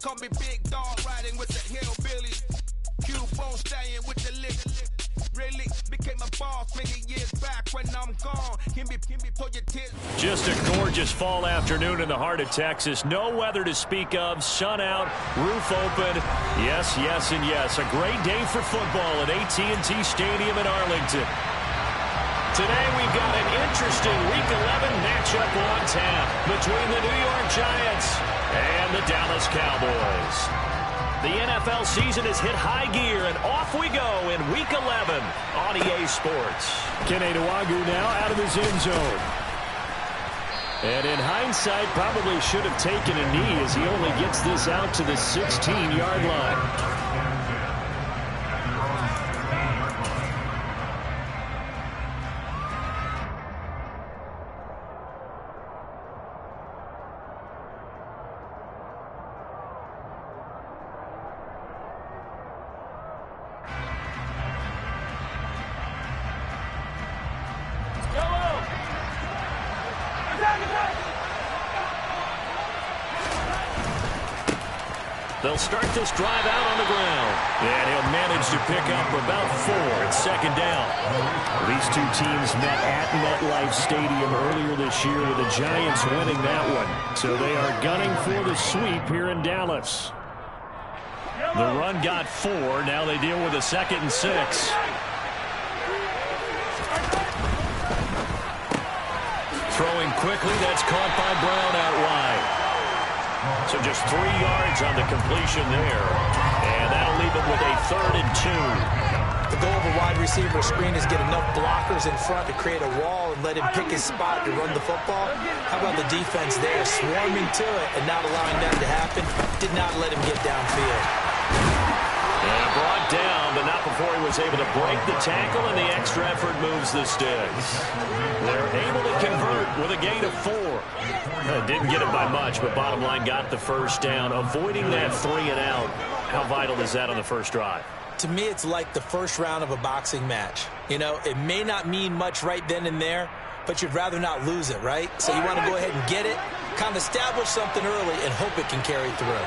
call me big dog riding with the hillbillies. Cubone staying with the lick. Really became a boss many years back when I'm gone. Can be pull your tits. Just a gorgeous fall afternoon in the heart of Texas. No weather to speak of. Sun out, roof open. Yes, yes, and yes. A great day for football at AT&T Stadium in Arlington. Today we've got an interesting Week 11 matchup on tap between the New York Giants and the Dallas Cowboys. The NFL season has hit high gear, and off we go in Week 11 on EA Sports. Kene Nwangwu now out of his end zone. And in hindsight, probably should have taken a knee as he only gets this out to the 16-yard line. They'll start this drive out on the ground. And he'll manage to pick up about 4 at second down. These two teams met at MetLife Stadium earlier this year with the Giants winning that one. So they are gunning for the sweep here in Dallas. The run got 4. Now they deal with a 2nd and 6. Throwing quickly, that's caught by Brown out wide. So just 3 yards on the completion there. And that'll leave it with a 3rd and 2. The goal of a wide receiver screen is get enough blockers in front to create a wall and let him pick his spot to run the football. How about the defense there, swarming to it and not allowing that to happen? Did not let him get downfield. And brought down, but not before he was able to break the tackle, and the extra effort moves the sticks. They're able to convert with a gain of 4. Didn't get it by much, but bottom line got the first down, avoiding that 3 and out. How vital is that on the first drive? To me, it's like the first round of a boxing match. You know, it may not mean much right then and there, but you'd rather not lose it, right? So you want to go ahead and get it, kind of establish something early, and hope it can carry through.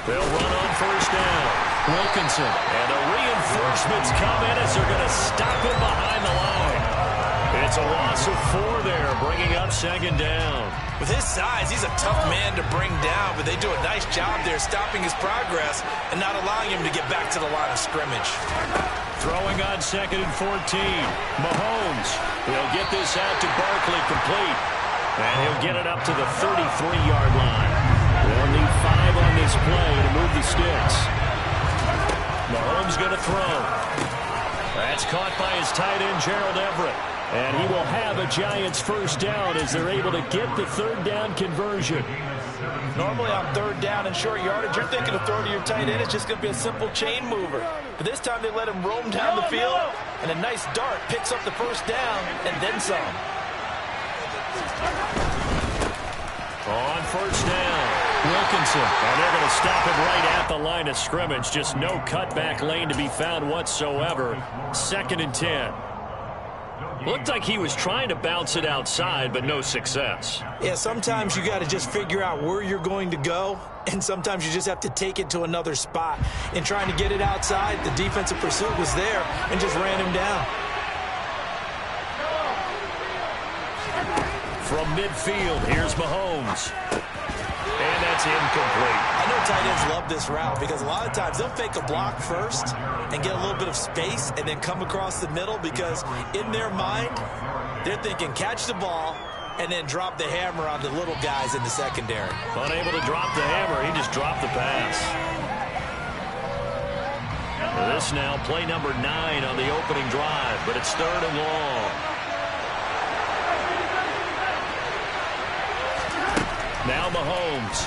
They'll run on first down. Wilkinson. And the reinforcements come in as they're going to stop him behind the line. It's a loss of 4 there, bringing up 2nd down. With his size, he's a tough man to bring down, but they do a nice job there stopping his progress and not allowing him to get back to the line of scrimmage. Throwing on 2nd and 14. Mahomes. He'll get this out to Barkley complete. And he'll get it up to the 33-yard line. They'll need 5 on this play to move the sticks. Mahomes going to throw. That's caught by his tight end, Gerald Everett. And he will have a Giants first down as they're able to get the 3rd down conversion. Normally on 3rd down and short yardage, you're thinking of throwing to your tight end. It's just going to be a simple chain mover. But this time they let him roam down the field, and a nice dart picks up the first down and then some. On first down. Wilkinson, and they're going to stop him right at the line of scrimmage. Just no cutback lane to be found whatsoever. 2nd and 10. Looked like he was trying to bounce it outside, but no success. Yeah, sometimes you got to just figure out where you're going to go, and sometimes you just have to take it to another spot. In trying to get it outside, the defensive pursuit was there and just ran him down. From midfield, here's Mahomes. And that's incomplete. I know tight ends love this route because a lot of times they'll fake a block first and get a little bit of space and then come across the middle because in their mind, they're thinking catch the ball and then drop the hammer on the little guys in the secondary. Unable to drop the hammer, he just dropped the pass. This now play number 9 on the opening drive, but it's 3rd and long. Now Mahomes.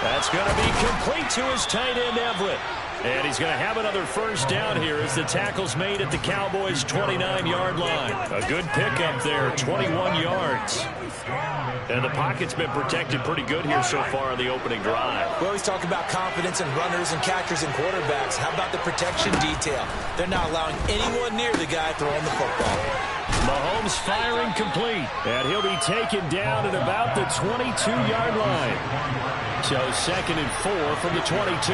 That's going to be complete to his tight end, Everett. And he's going to have another first down here as the tackle's made at the Cowboys' 29-yard line. A good pickup there, 21 yards. And the pocket's been protected pretty good here so far on the opening drive. We always talk about confidence in runners and catchers and quarterbacks. How about the protection detail? They're not allowing anyone near the guy throwing the football. Mahomes firing complete, and he'll be taken down at about the 22-yard line. So 2nd and 4 from the 22.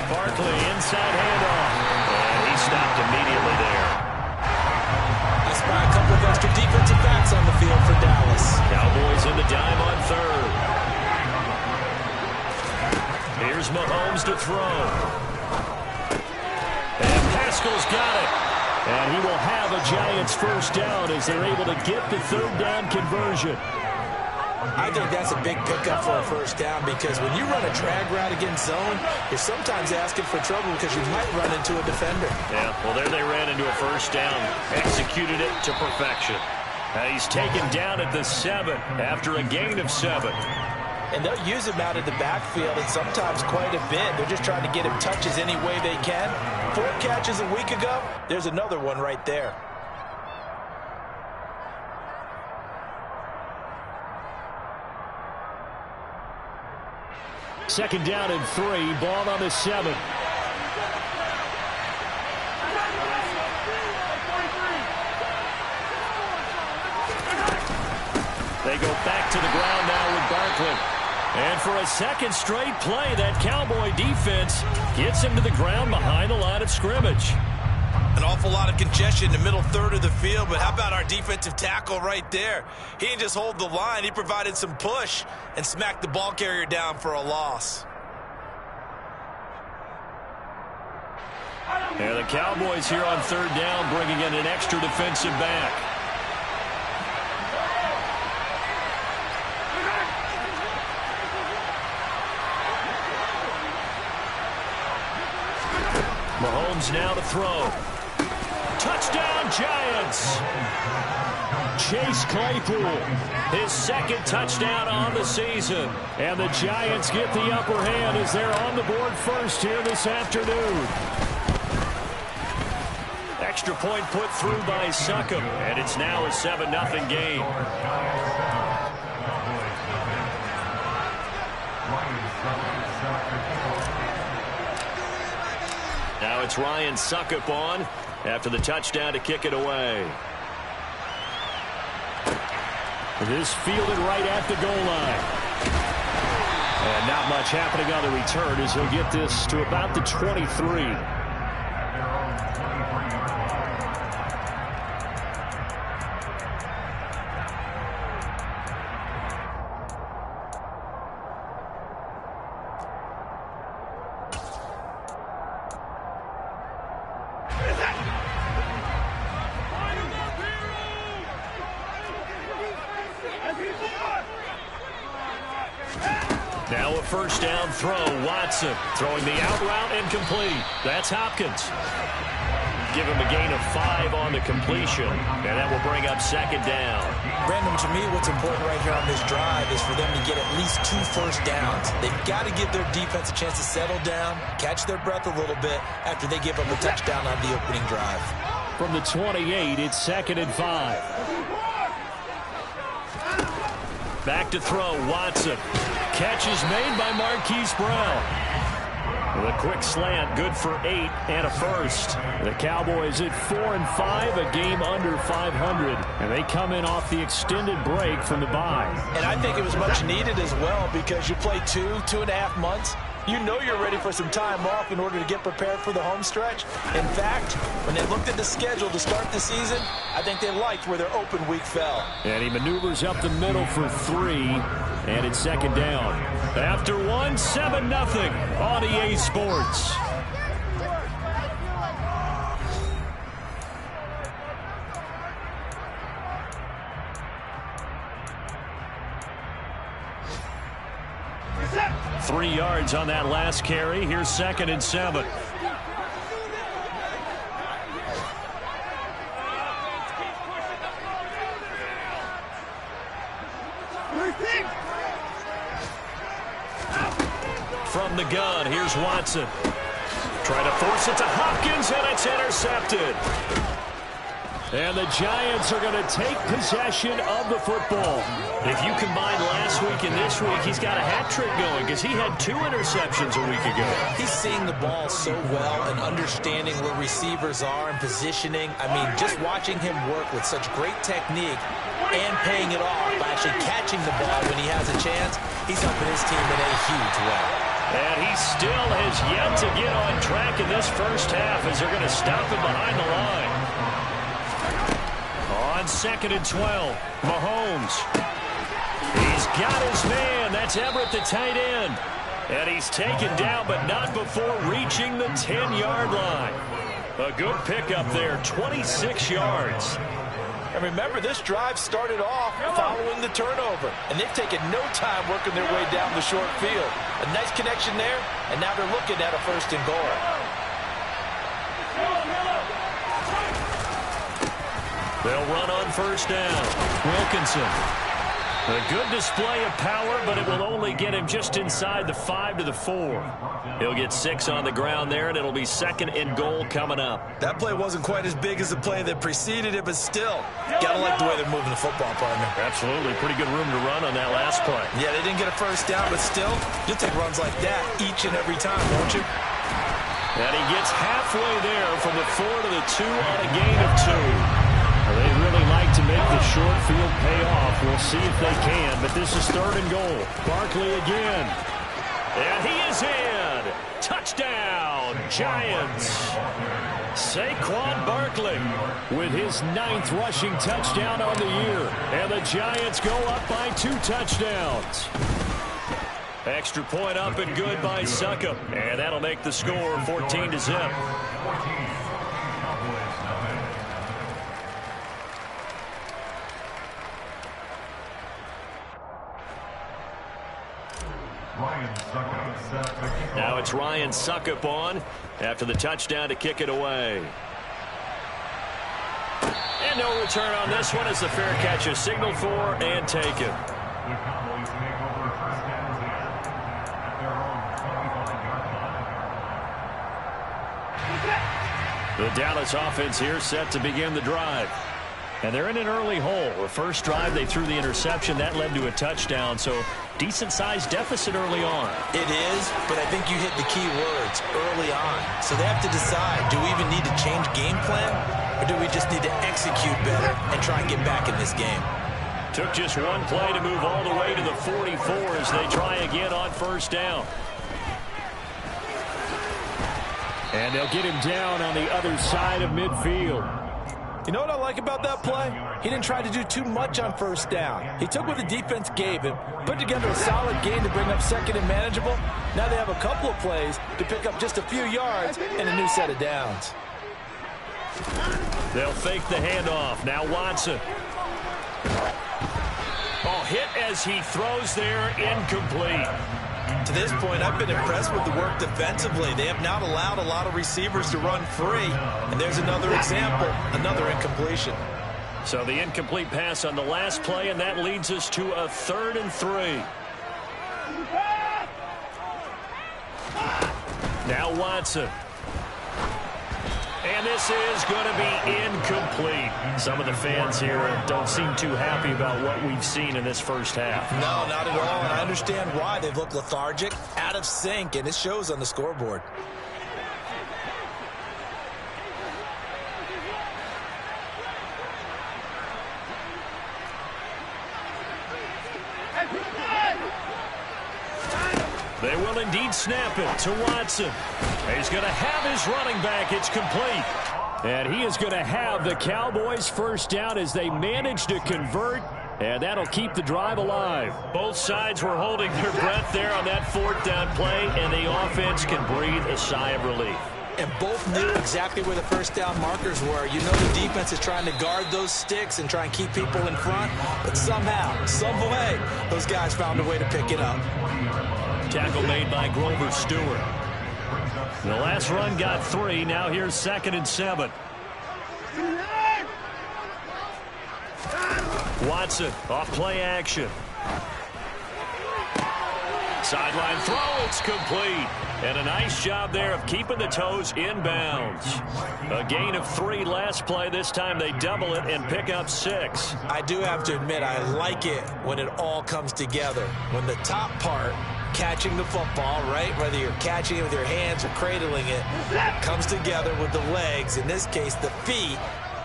Barkley inside handoff, and he stopped immediately there. I spy a couple of extra defensive backs on the field for Dallas. Cowboys in the dime on 3rd. Here's Mahomes to throw. And Pascal's got it. And he will have a Giants first down as they're able to get the 3rd down conversion. I think that's a big pickup for a first down because when you run a drag route against zone, you're sometimes asking for trouble because you might run into a defender. Yeah, well, there they ran into a first down. Executed it to perfection. He's taken down at the 7 after a gain of 7. And they'll use him out in the backfield, and sometimes quite a bit. They're just trying to get him touches any way they can. 4 catches a week ago. There's another one right there. Second down and 3. Ball on the 7. They go back to the ground now with Barkley. And for a second straight play, that Cowboy defense gets him to the ground behind the line of scrimmage. An awful lot of congestion in the middle 3rd of the field, but how about our defensive tackle right there? He didn't just hold the line. He provided some push and smacked the ball carrier down for a loss. And the Cowboys here on 3rd down bringing in an extra defensive back. Mahomes now to throw. Touchdown, Giants! Chase Claypool, his 2nd touchdown on the season. And the Giants get the upper hand as they're on the board first here this afternoon. Extra point put through by Succop, and it's now a 7-0 game. Now it's Ryan Succop on after the touchdown to kick it away. This fielded right at the goal line. And not much happening on the return as he'll get this to about the 23. Now a first down throw. Watson throwing the out route and complete. That's Hopkins. Give him a gain of 5 on the completion, and that will bring up 2nd down. Brandon, to me, what's important right here on this drive is for them to get at least 2 first downs. They've got to give their defense a chance to settle down, catch their breath a little bit after they give up a touchdown on the opening drive. From the 28, it's 2nd and 5. Back to throw, Watson. Catch is made by Marquise Brown. The quick slant, good for 8 and a first. The Cowboys at 4-5, a game under 500. And they come in off the extended break from the bye. And I think it was much needed as well because you play 2.5 months. You know you're ready for some time off in order to get prepared for the home stretch. In fact, when they looked at the schedule to start the season, I think they liked where their open week fell. And he maneuvers up the middle for 3, and it's 2nd down. After 1, 7-0 on EA Sports. Three yards on that last carry. Here's 2nd and 7. From the gun, here's Watson. Trying to force it to Hopkins, and it's intercepted. And the Giants are going to take possession of the football. If you combine last week and this week, he's got a hat trick going because he had 2 interceptions a week ago. He's seeing the ball so well and understanding where receivers are and positioning. I mean, just watching him work with such great technique and paying it off by actually catching the ball when he has a chance, he's helping his team in a huge way. And he still has yet to get on track in this first half as they're going to stop him behind the line. On 2nd and 12, Mahomes. He's got his man. That's Everett, the tight end. And he's taken down, but not before reaching the 10-yard line. A good pickup there, 26 yards. And remember, this drive started off following the turnover. And they've taken no time working their way down the short field. A nice connection there, and now they're looking at a 1st and goal. They'll run on 1st down. Wilkinson. A good display of power, but it will only get him just inside the 5 to the 4. He'll get 6 on the ground there, and it'll be 2nd and goal coming up. That play wasn't quite as big as the play that preceded it, but still, gotta like the way they're moving the football, partner. Absolutely. Pretty good room to run on that last play. Yeah, they didn't get a 1st down, but still, you'll take runs like that each and every time, won't you? And he gets halfway there from the 4 to the 2 on a gain of 2. They'd really like to make the short field pay off. We'll see if they can, but this is 3rd and goal. Barkley again. And he is in. Touchdown, Giants. Saquon Barkley with his 9th rushing touchdown on the year. And the Giants go up by 2 touchdowns. Extra point up and good by Succop. And that'll make the score 14-0. Now it's Ryan Succop on after the touchdown to kick it away. And no return on this one as the fair catch is signaled for and taken. The Dallas offense here set to begin the drive. And they're in an early hole. The first drive, they threw the interception. That led to a touchdown, so decent-sized deficit early on. It is, but I think you hit the key words, early on. So they have to decide, do we even need to change game plan, or do we just need to execute better and try and get back in this game? Took just one play to move all the way to the 44 as they try again on 1st down. And they'll get him down on the other side of midfield. You know what I like about that play? He didn't try to do too much on 1st down. He took what the defense gave him, put together a solid game to bring up 2nd and manageable. Now they have a couple of plays to pick up just a few yards and a new set of downs. They'll fake the handoff. Now Watson. Oh, hit as he throws there, incomplete. To this point, I've been impressed with the work defensively. They have not allowed a lot of receivers to run free. And there's another example, another incompletion. So the incomplete pass on the last play, and that leads us to a 3rd and 3. Now Watson. And this is going to be incomplete. Some of the fans here don't seem too happy about what we've seen in this first half. No, not at all, and I understand why. They've looked lethargic, out of sync, and it shows on the scoreboard. They will indeed snap it to Watson. He's going to have his running back. It's complete. And he is going to have the Cowboys' 1st down as they manage to convert. And that'll keep the drive alive. Both sides were holding their breath there on that 4th down play, and the offense can breathe a sigh of relief. And both knew exactly where the 1st down markers were. You know the defense is trying to guard those sticks and try and keep people in front. But somehow, some way, those guys found a way to pick it up. Tackle made by Grover Stewart. The last run got 3. Now here's 2nd and 7. Watson off play action. Sideline throw, it's complete. And a nice job there of keeping the toes in bounds. A gain of 3 last play. This time they double it and pick up 6. I do have to admit, I like it when it all comes together. When the top part, catching the football, right, whether you're catching it with your hands or cradling it, comes together with the legs, in this case the feet,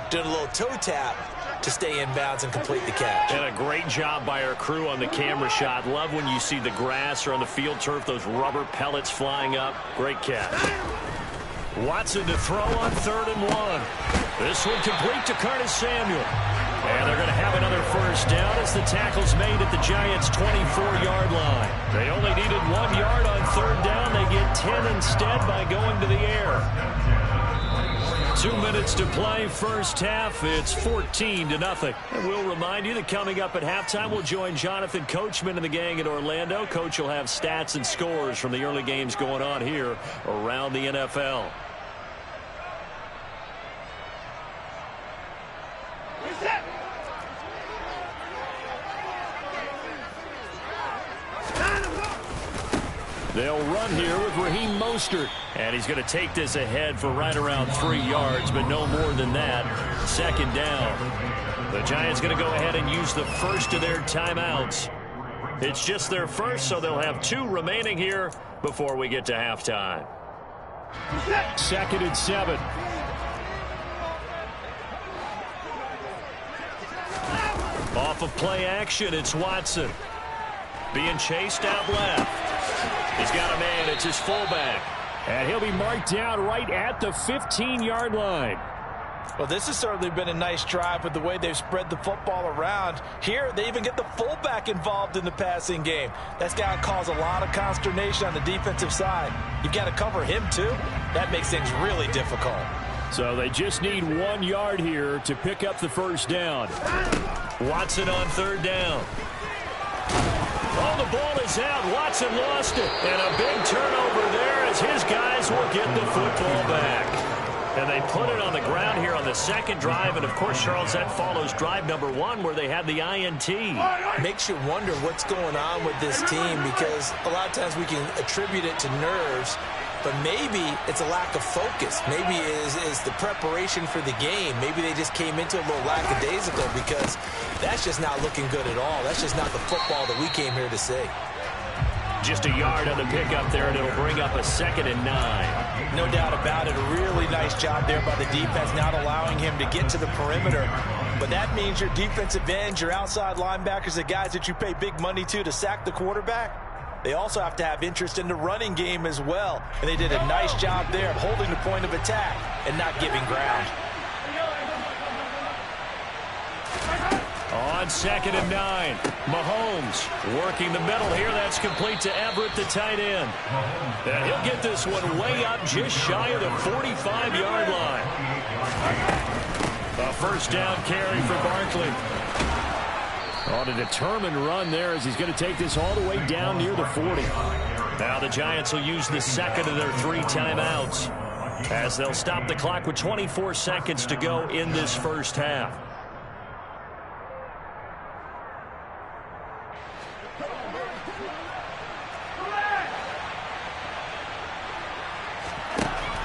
doing a little toe tap to stay in bounds and complete the catch. And a great job by our crew on the camera shot. Love when you see the grass or on the field turf, those rubber pellets flying up. Great catch. Watson to throw on 3rd and 1. This one complete to Curtis Samuel. And they're going to have another first down as the tackle's made at the Giants' 24-yard line. They only needed 1 yard on 3rd down. They get 10 instead by going to the air. 2 minutes to play, first half. It's 14-0. And we'll remind you that coming up at halftime, we'll join Jonathan Coachman and the gang in Orlando. Coach will have stats and scores from the early games going on here around the NFL. They'll run here with Raheem Mostert. And he's going to take this ahead for right around 3 yards, but no more than that. 2nd down. The Giants going to go ahead and use the first of their timeouts. It's just their first, so they'll have 2 remaining here before we get to halftime. 2nd and 7. Off of play action, it's Watson. Being chased out left. He's got a man. It's his fullback. And he'll be marked down right at the 15-yard line. Well, this has certainly been a nice drive with the way they've spread the football around. Here, they even get the fullback involved in the passing game. That's got to cause a lot of consternation on the defensive side. You've got to cover him, too. That makes things really difficult. So they just need 1 yard here to pick up the first down. Watson on 3rd down. Oh, the ball is out. Watson lost it. And a big turnover there as his guys will get the football back. And they put it on the ground here on the 2nd drive. And, of course, Charles, that follows drive number 1 where they had the INT. Makes you wonder what's going on with this team because a lot of times we can attribute it to nerves, but maybe it's a lack of focus. Maybe it is the preparation for the game. Maybe they just came into it a little lackadaisical because that's just not looking good at all. That's just not the football that we came here to see. Just a yard on the pickup there, and it'll bring up a 2nd and 9. No doubt about it. A really nice job there by the defense, not allowing him to get to the perimeter. But that means your defensive ends, your outside linebackers, the guys that you pay big money to sack the quarterback, they also have to have interest in the running game as well. And they did a nice job there of holding the point of attack and not giving ground. On 2nd and 9, Mahomes working the middle here. That's complete to Everett, the tight end. And he'll get this one way up just shy of the 45-yard line. A first down carry for Barkley. On a determined run there as he's going to take this all the way down near the 40. Now the Giants will use the 2nd of their 3 timeouts as they'll stop the clock with 24 seconds to go in this first half.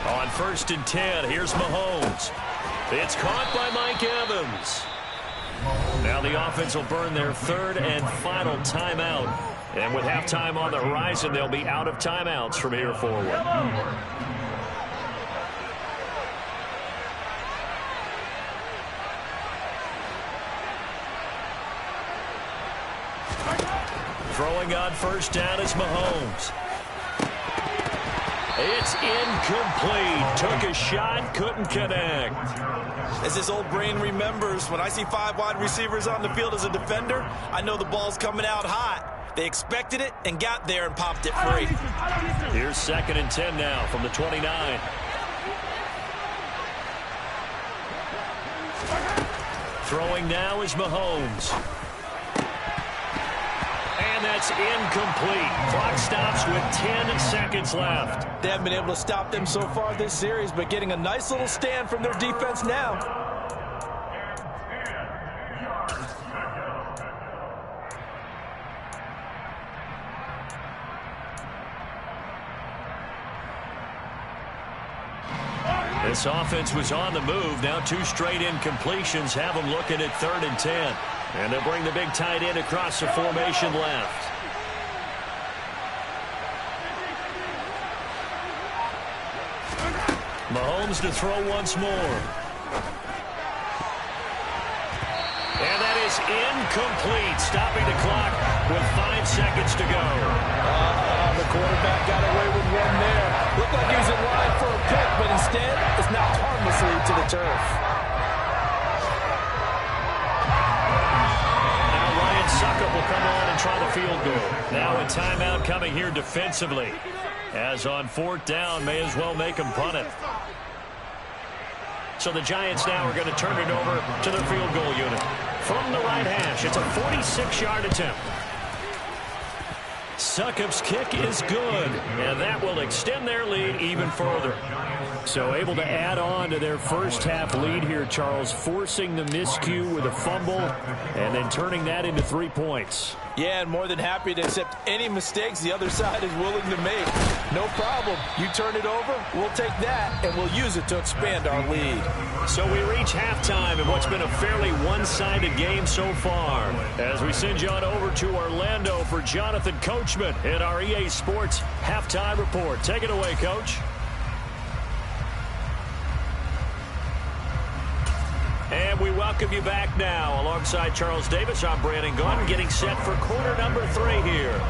On 1st and 10, here's Mahomes. It's caught by Mike Evans. Now the offense will burn their 3rd and final timeout. And with halftime on the horizon, they'll be out of timeouts from here forward. Throwing on 1st down is Mahomes. It's incomplete. Took a shot, couldn't connect. As this old brain remembers, when I see 5 wide receivers on the field as a defender, I know the ball's coming out hot. They expected it and got there and popped it free. Here's 2nd and 10 now from the 29. Throwing now is Mahomes. And that's incomplete. Clock stops with 10 seconds left. They haven't been able to stop them so far this series, but getting a nice little stand from their defense now. This offense was on the move. Now 2 straight incompletions have them looking at 3rd and 10. And they'll bring the big tight end across the formation left. Mahomes to throw once more. And that is incomplete, stopping the clock with 5 seconds to go. The quarterback got away with one there. Looked like he was in line for a pick, but instead it's knocked harmlessly to the turf. Now Ryan Succop will come on and try the field goal. Now a timeout coming here defensively. As on 4th down, may as well make him punt it. So the Giants now are going to turn it over to their field goal unit. From the right hash, it's a 46-yard attempt. Succop's kick is good, and that will extend their lead even further. So able to add on to their first half lead here, Charles, forcing the miscue with a fumble and then turning that into 3 points. Yeah, and more than happy to accept any mistakes the other side is willing to make. No problem. You turn it over, we'll take that, and we'll use it to expand our lead. So we reach halftime in what's been a fairly one-sided game so far. As we send you on over to Orlando for Jonathan Coachman in our EA Sports Halftime Report. Take it away, Coach. And we welcome you back now. Alongside Charles Davis, I'm Brandon Gaudin, getting set for quarter number 3 here.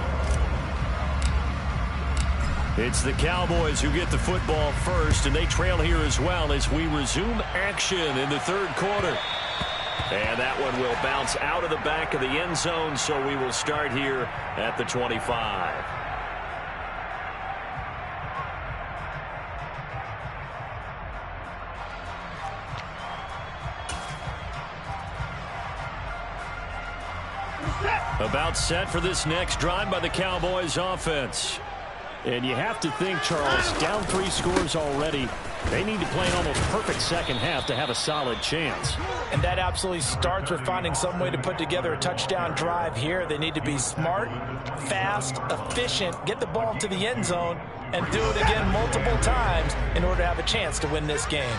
It's the Cowboys who get the football first, and they trail here as well as we resume action in the 3rd quarter. And that one will bounce out of the back of the end zone, so we will start here at the 25. About set for this next drive by the Cowboys offense. And you have to think, Charles, down 3 scores already. They need to play an almost perfect second half to have a solid chance. And that absolutely starts with finding some way to put together a touchdown drive here. They need to be smart, fast, efficient, get the ball to the end zone, and do it again multiple times in order to have a chance to win this game.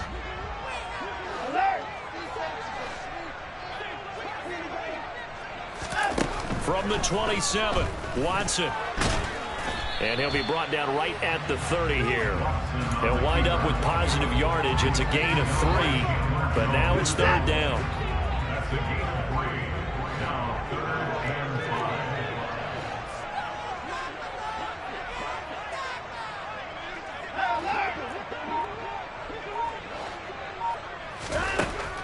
From the 27, Watson. And he'll be brought down right at the 30 here. He'll wind up with positive yardage. It's a gain of 3, but now it's 3rd down.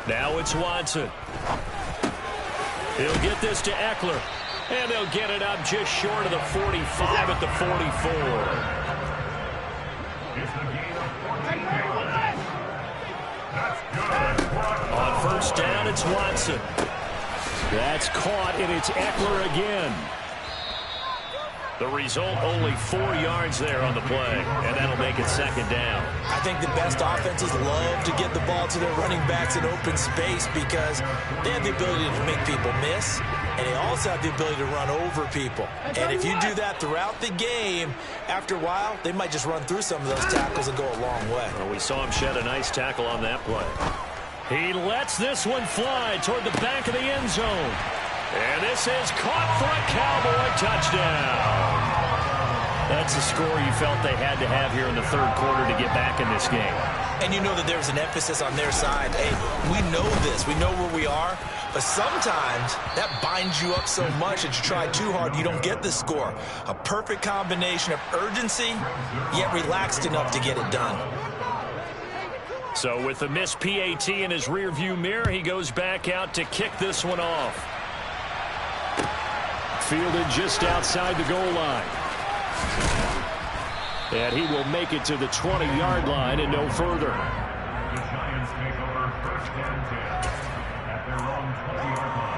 Now it's Watson. He'll get this to Eckler. And they'll get it up just short of the 45 at the 44. On 1st down, it's Watson. That's caught, and it's Eckler again. The result, only 4 yards there on the play, and that'll make it 2nd down. I think the best offenses love to get the ball to their running backs in open space because they have the ability to make people miss, and they also have the ability to run over people. And if you do that throughout the game, after a while, they might just run through some of those tackles and go a long way. Well, we saw him shed a nice tackle on that play. He lets this one fly toward the back of the end zone. And this is caught for a Cowboy touchdown. That's a score you felt they had to have here in the 3rd quarter to get back in this game. And you know that there was an emphasis on their side. Hey, we know this. We know where we are. But sometimes that binds you up so much that you try too hard, you don't get the score. A perfect combination of urgency, yet relaxed enough to get it done. So with the missed PAT in his rearview mirror, he goes back out to kick this one off. Fielded just outside the goal line. And he will make it to the 20-yard line and no further. The Giants take over 1st and 10 at their own 20-yard line.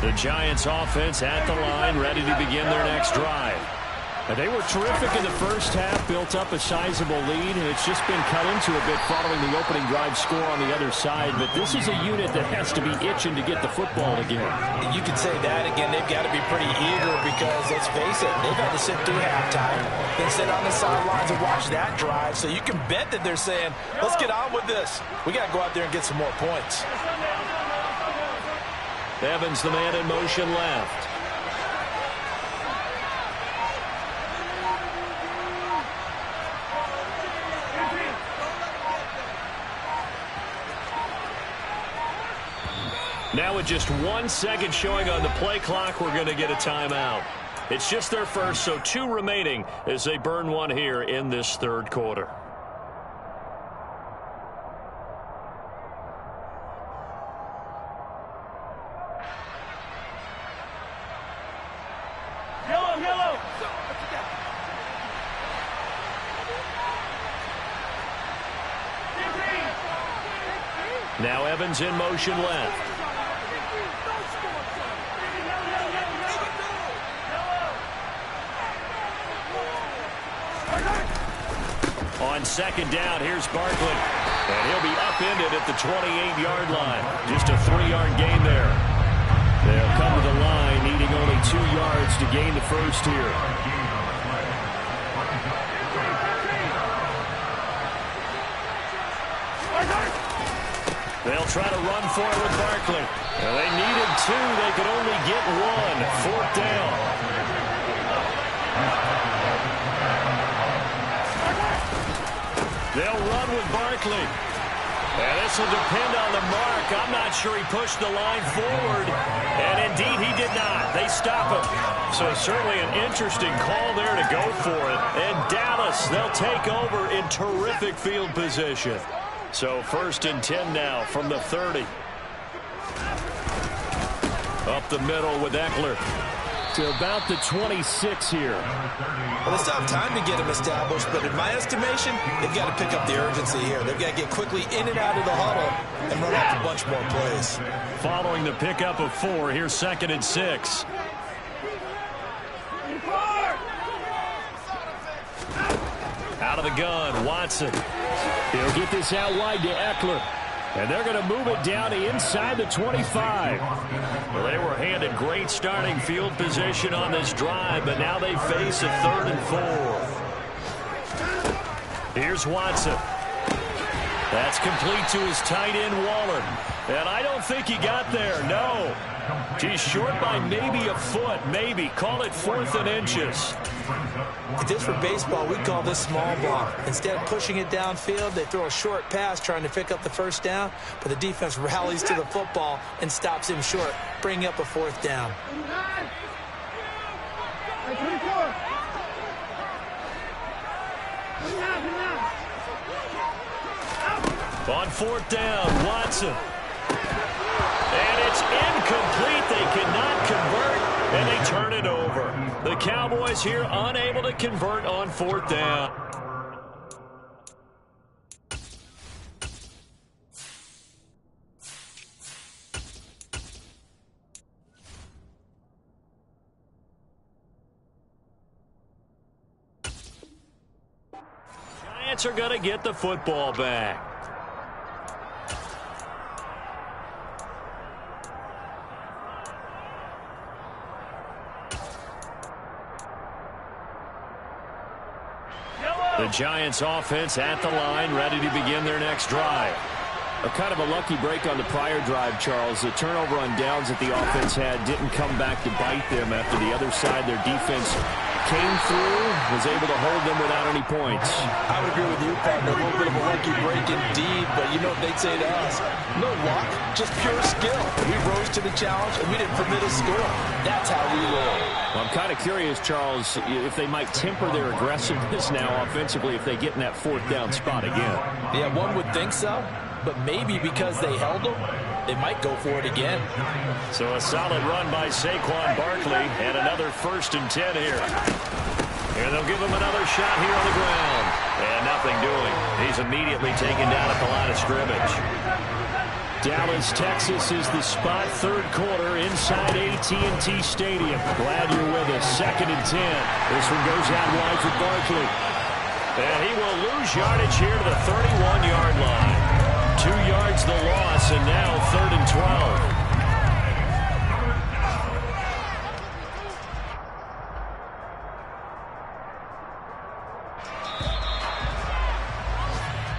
The Giants offense at the line, ready to begin their next drive. And they were terrific in the first half, built up a sizable lead, and it's just been cut into a bit following the opening drive score on the other side. But this is a unit that has to be itching to get the football again. You could say that again. They've got to be pretty eager because, let's face it, they've had to sit through halftime, then sit on the sidelines and watch that drive. So you can bet that they're saying, let's get on with this. We got to go out there and get some more points. Evans, the man in motion left. Now with just 1 second showing on the play clock, we're going to get a timeout. It's just their first, so 2 remaining as they burn one here in this third quarter. Yellow. Now Evans in motion left. On second down, here's Barkley. And he'll be upended at the 28-yard line. Just a 3-yard gain there. They'll come to the line, needing only 2 yards to gain the first here. They'll try to run for it with Barkley. Well, they needed 2. They could only get 1. 4th down. They'll run with Barkley. And this will depend on the mark. I'm not sure he pushed the line forward. And indeed, he did not. They stop him. So certainly an interesting call there to go for it. And Dallas, they'll take over in terrific field position. So 1st and 10 now from the 30. Up the middle with Eckler. To about the 26 here. Well, they still have time to get him established, but in my estimation, they've got to pick up the urgency here. They've got to get quickly in and out of the huddle and run off a bunch more plays. Following the pickup of 4, here's 2nd and 6. Out of the gun, Watson. He'll get this out wide to Eckler. And they're going to move it down to inside the 25. Well, they were handed great starting field position on this drive, but now they face a 3rd and 4. Here's Watson. That's complete to his tight end, Waller. And I don't think he got there, no. He's short by maybe a foot, maybe. Call it 4th and inches. If this were baseball, we'd call this small ball. Instead of pushing it downfield, they throw a short pass trying to pick up the 1st down, but the defense rallies to the football and stops him short, bringing up a 4th down. On 4th down, Watson. And it's incomplete. They cannot convert, and they turn it over. The Cowboys here unable to convert on 4th down. Giants are going to get the football back. The Giants offense at the line, ready to begin their next drive. A kind of a lucky break on the prior drive, Charles. The turnover on downs that the offense had didn't come back to bite them after the other side. Their defense came through, was able to hold them without any points. I would agree with you, partner. A little bit of a lucky break indeed, but you know what they'd say to us? No luck, just pure skill. We rose to the challenge, and we didn't permit a score. That's how we roll. Well, I'm kind of curious, Charles, if they might temper their aggressiveness now offensively if they get in that 4th down spot again. Yeah, one would think so, but maybe because they held them, they might go for it again. So a solid run by Saquon Barkley and another 1st and 10 here. And they'll give him another shot here on the ground. And nothing doing. He's immediately taken down at the line of scrimmage. Dallas, Texas is the spot. Third quarter inside AT&T Stadium. Glad you're with us. 2nd and 10. This one goes out wide for Barkley. And he will lose yardage here to the 31-yard line. 2 yards the loss, and now 3rd and 12.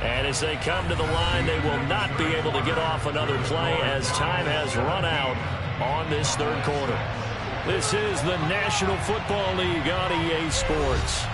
And as they come to the line, they will not be able to get off another play as time has run out on this 3rd quarter. This is the National Football League on EA Sports.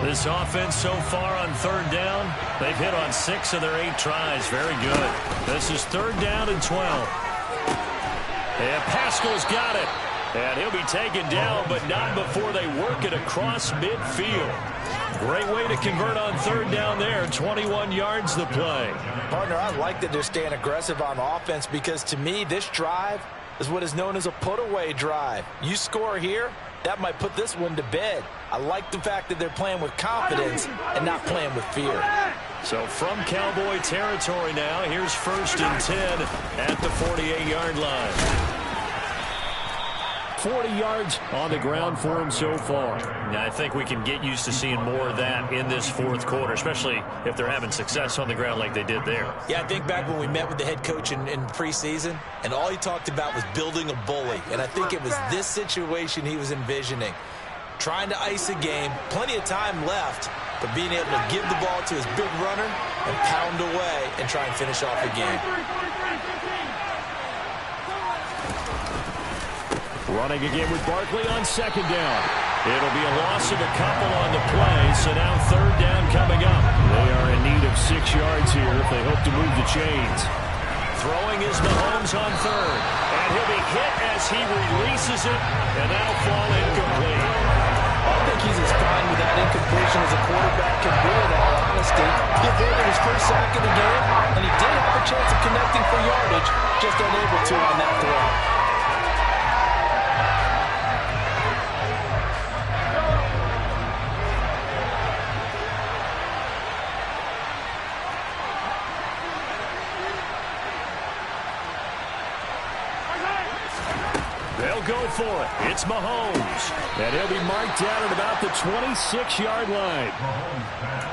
This offense so far on 3rd down, they've hit on 6 of their 8 tries. Very good. This is 3rd down and 12. And Pascal's got it. And he'll be taken down, but not before they work it across midfield. Great way to convert on 3rd down there. 21 yards the play. Partner, I like that they're staying aggressive on offense because to me, this drive is what is known as a put-away drive. You score here, that might put this one to bed. I like the fact that they're playing with confidence and not playing with fear. So from Cowboy territory now, here's 1st and 10 at the 48-yard line. 40 yards on the ground for him so far. Now, I think we can get used to seeing more of that in this 4th quarter, especially if they're having success on the ground like they did there. Yeah, I think back when we met with the head coach in preseason, and all he talked about was building a bully. And I think it was this situation he was envisioning. Trying to ice a game, plenty of time left, but being able to give the ball to his big runner and pound away and try and finish off the game. Running again with Barkley on 2nd down. It'll be a loss of a couple on the play, so now 3rd down coming up. They are in need of 6 yards here if they hope to move the chains. Throwing is Mahomes on 3rd, and he'll be hit as he releases it, and that'll fall incomplete. I think he's as fine with that incompletion as a quarterback can be, in all honesty. He avoided his first sack of the game, and he did have a chance of connecting for yardage, just unable to on that throw. They'll go for it. It's Mahomes. And he'll be marked down at about the 26-yard line.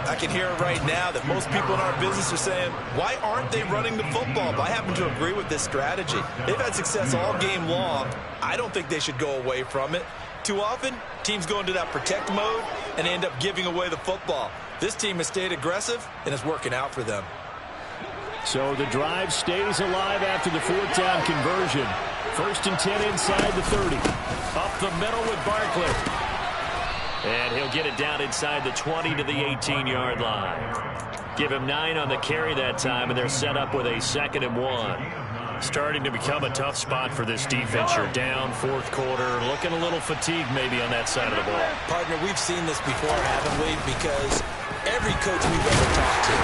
I can hear it right now that most people in our business are saying, why aren't they running the football? But I happen to agree with this strategy. They've had success all game long. I don't think they should go away from it. Too often, teams go into that protect mode and end up giving away the football. This team has stayed aggressive, and it's working out for them. So the drive stays alive after the 4th down conversion. 1st and 10 inside the 30. Up the middle with Barkley. And he'll get it down inside the 20 to the 18-yard line. Give him 9 on the carry that time, and they're set up with a 2nd and 1. Starting to become a tough spot for this defense. You're down 4th quarter, looking a little fatigued maybe on that side of the ball. Partner, we've seen this before, haven't we? Because every coach we've ever talked to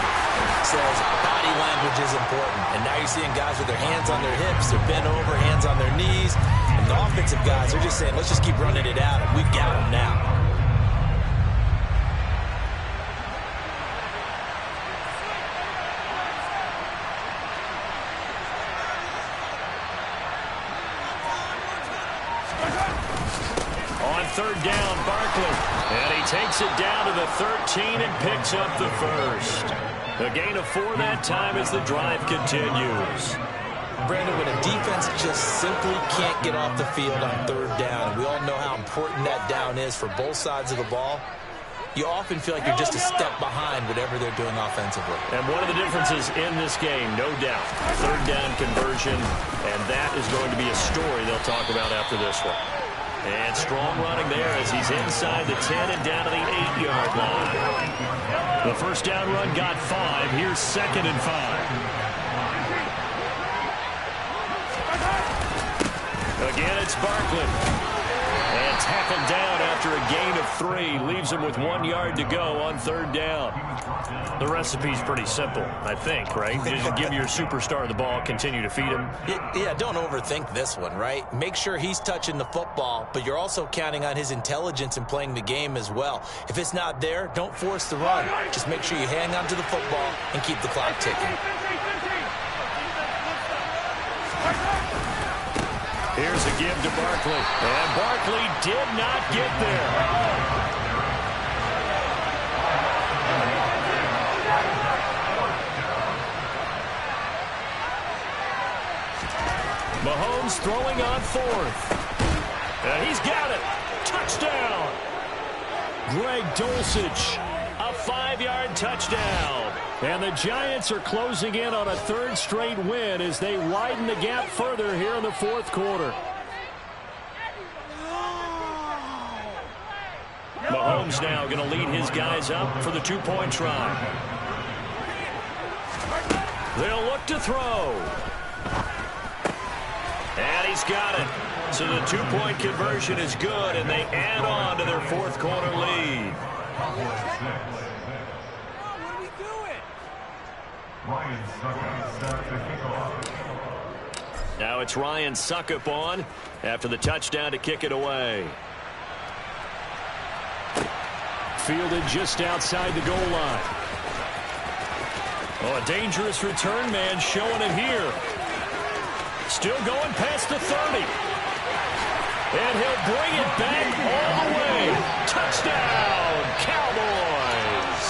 says body language is important. And now you're seeing guys with their hands on their hips, they're bent over, hands on their knees. And the offensive guys are just saying, let's just keep running it out, and we've got them now. On 3rd down, Barkley. And he takes it down to the 13 and picks up the 1st. A gain of 4 that time as the drive continues. Brandon, when a defense just simply can't get off the field on 3rd down, and we all know how important that down is for both sides of the ball, you often feel like you're just a step behind whatever they're doing offensively. And one of the differences in this game, no doubt, 3rd down conversion, and that is going to be a story they'll talk about after this one. And strong running there as he's inside the 10 and down to the 8-yard line. The 1st down run got 5. Here's 2nd and 5. Again, it's Barkley. And tackled down after a gain of 3. Leaves him with 1 yard to go on 3rd down. The recipe's pretty simple, I think, right? Just give your superstar the ball, continue to feed him. Yeah, don't overthink this one, right? Make sure he's touching the football, but you're also counting on his intelligence in playing the game as well. If it's not there, don't force the run. Just make sure you hang on to the football and keep the clock ticking. Here's a give to Barkley. And Barkley did not get there. Mahomes throwing on 4th. And he's got it. Touchdown. Greg Dulcich, a 5-yard touchdown. And the Giants are closing in on a 3rd straight win as they widen the gap further here in the 4th quarter. Mahomes now going to lead his guys up for the 2-point try. They'll look to throw. And he's got it. So the 2-point conversion is good, and they add on to their 4th quarter lead. Now it's Ryan Suckup on after the touchdown to kick it away. Fielded just outside the goal line. Oh, a dangerous return man showing it here. Still going past the 30. And he'll bring it back all the way. Touchdown, Cowboys.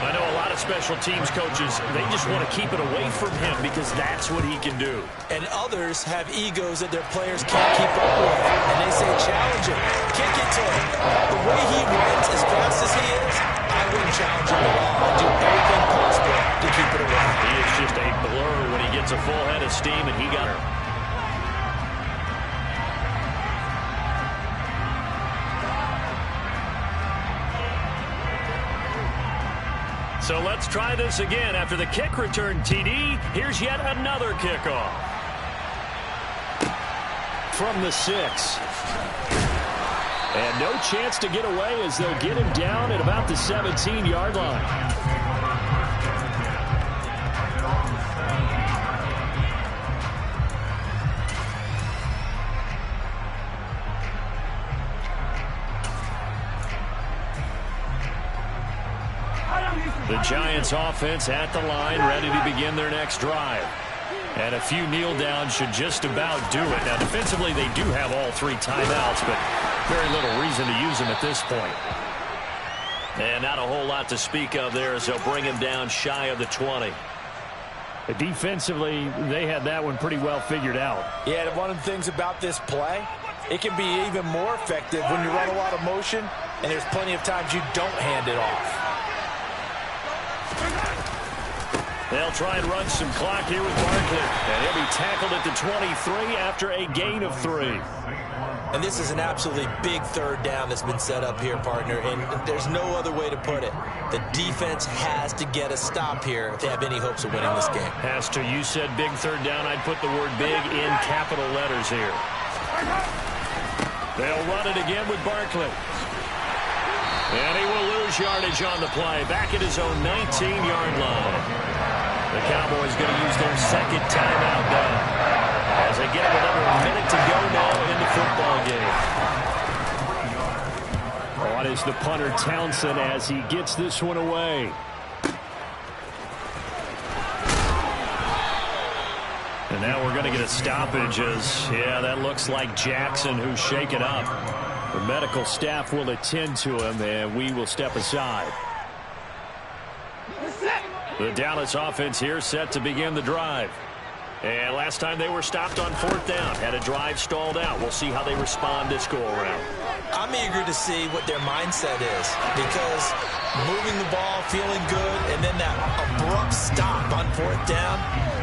I know a lot of special teams coaches, they just want to keep it away from him because that's what he can do. And others have egos that their players can't keep up with. And they say, challenge him, kick it to him. The way he runs as fast as he is, I wouldn't challenge him at all. I'd do everything possible to keep it away. He is just a blur when he gets a full head of steam, and he got her. So let's try this again. After the kick return TD, here's yet another kickoff. From the 6. And no chance to get away as they'll get him down at about the 17-yard line. The Giants offense at the line, ready to begin their next drive. And a few kneel downs should just about do it. Now, defensively, they do have all 3 timeouts, but very little reason to use them at this point. And not a whole lot to speak of there as they'll bring him down shy of the 20. Defensively, they had that one pretty well figured out. Yeah, and one of the things about this play, it can be even more effective when you run a lot of motion, and there's plenty of times you don't hand it off. They'll try and run some clock here with Barkley. And he'll be tackled at the 23 after a gain of 3. And this is an absolutely big 3rd down that's been set up here, partner, and there's no other way to put it. The defense has to get a stop here if they have any hopes of winning this game. Has to. You said big 3rd down. I'd put the word big in capital letters here. They'll run it again with Barkley. And he will lose yardage on the play. Back at his own 19-yard line. The Cowboys going to use their 2nd timeout now as they get with under a minute to go now in the football game. On is the punter Townsend as he gets this one away. And now we're going to get a stoppage as, yeah, that looks like Jackson who's shaken up. The medical staff will attend to him, and we will step aside. The Dallas offense here set to begin the drive. And last time they were stopped on 4th down. Had a drive stalled out. We'll see how they respond this go-around. I'm eager to see what their mindset is because moving the ball, feeling good, and then that abrupt stop on 4th down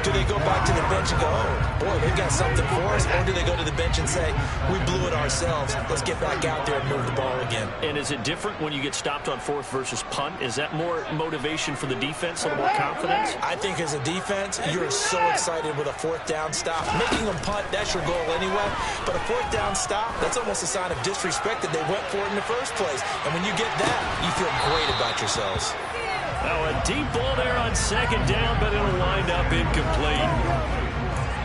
Do they go back to the bench and go, oh, boy, they've got something for us? Or do they go to the bench and say, we blew it ourselves. Let's get back out there and move the ball again. And is it different when you get stopped on fourth versus punt? Is that more motivation for the defense, a little more confidence? I think as a defense, you're so excited with a fourth down stop. Making them punt, that's your goal anyway. But a fourth down stop, that's almost a sign of disrespect that they went for it in the first place. And when you get that, you feel great about yourselves. Now a deep ball there on second down, but it'll wind up incomplete.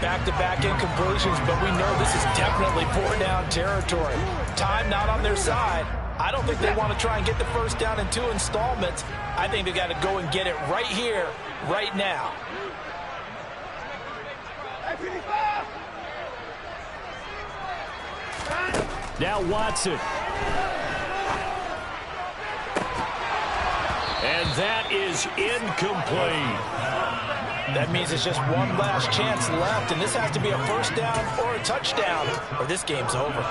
Back-to-back incompletions, but we know this is definitely four-down territory. Time not on their side. I don't think they want to try and get the first down in 2 installments. I think they got to go and get it right here, right now. Now Watson. And that is incomplete. That means it's just one last chance left, and this has to be a first down or a touchdown, or this game's over.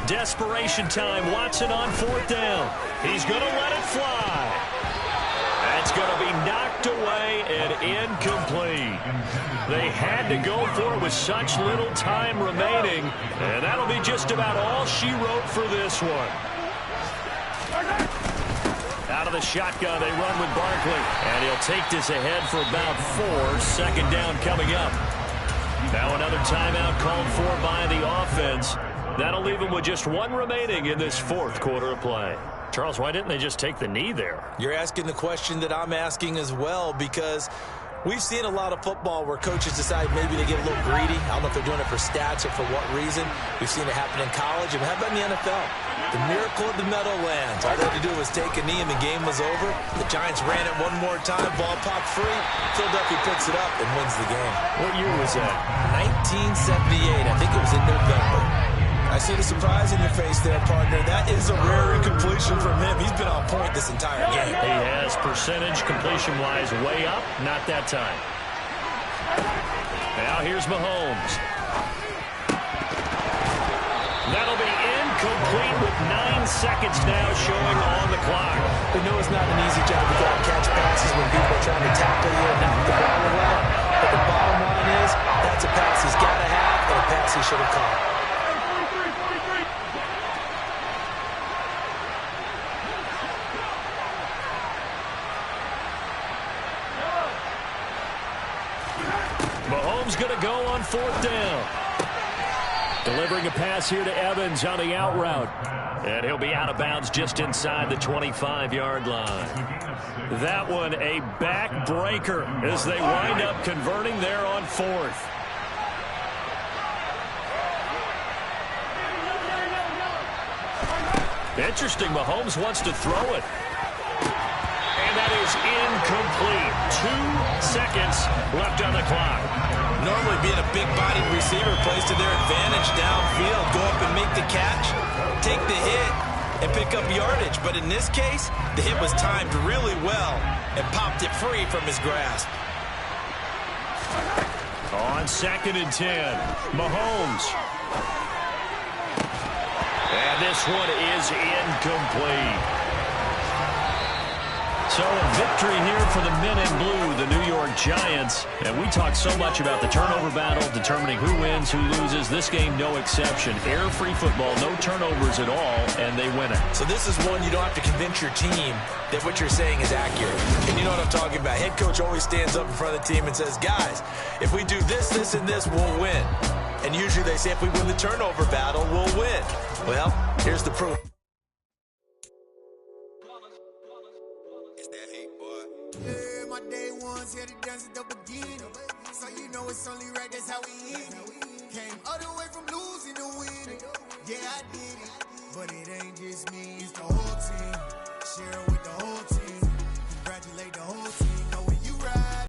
Desperation time. Watson on fourth down. He's going to let it fly. That's going to be knocked away and incomplete. They had to go for it with such little time remaining, and that'll be just about all she wrote for this one. Out of the shotgun, they run with Barkley, and he'll take this ahead for about 4. Second down coming up. Now another timeout called for by the offense. That'll leave them with just 1 remaining in this fourth quarter of play. Charles, why didn't they just take the knee there? You're asking the question that I'm asking as well, because we've seen a lot of football where coaches decide maybe they get a little greedy. I don't know if they're doing it for stats or for what reason. We've seen it happen in college. And how about in the NFL? The miracle of the Meadowlands. All they had to do was take a knee and the game was over. The Giants ran it one more time. Ball popped free. Philadelphia picks it up and wins the game. What year was that? 1978. I think it was in November. I see the surprise in your face there, partner. That is a rare incompletion from him. He's been on point this entire game. He has percentage completion-wise way up. Not that time. Now here's Mahomes. That'll be incomplete with 9 seconds now showing on the clock. We know it's not an easy job to go out and catch passes when people are trying to tackle you and knock the ball away. But the bottom line is, that's a pass he's got to have and a pass he should have caught. Mahomes going to go on fourth down. Delivering a pass here to Evans on the out route. And he'll be out of bounds just inside the 25-yard line. That one a backbreaker as they wind up converting there on fourth. Interesting, Mahomes wants to throw it. And that is incomplete. 2 seconds left on the clock. Normally being a big-bodied receiver plays to their advantage downfield. Go up and make the catch, take the hit, and pick up yardage. But in this case, the hit was timed really well and popped it free from his grasp. On 2nd and 10, Mahomes. And this one is incomplete. So a victory here for the men in blue, the New York Giants. And we talk so much about the turnover battle, determining who wins, who loses. This game, no exception. Error-free football, no turnovers at all, and they win it. So this is one you don't have to convince your team that what you're saying is accurate. And you know what I'm talking about. Head coach always stands up in front of the team and says, guys, if we do this, this, and this, we'll win. And usually they say if we win the turnover battle, we'll win. Well, here's the proof. Yeah, my day ones here to dance at the beginning. So you know it's only right, that's how we hit it. Came all the way from losing to winning. Yeah, I did it. But it ain't just me, it's the whole team. Share it with the whole team. Congratulate the whole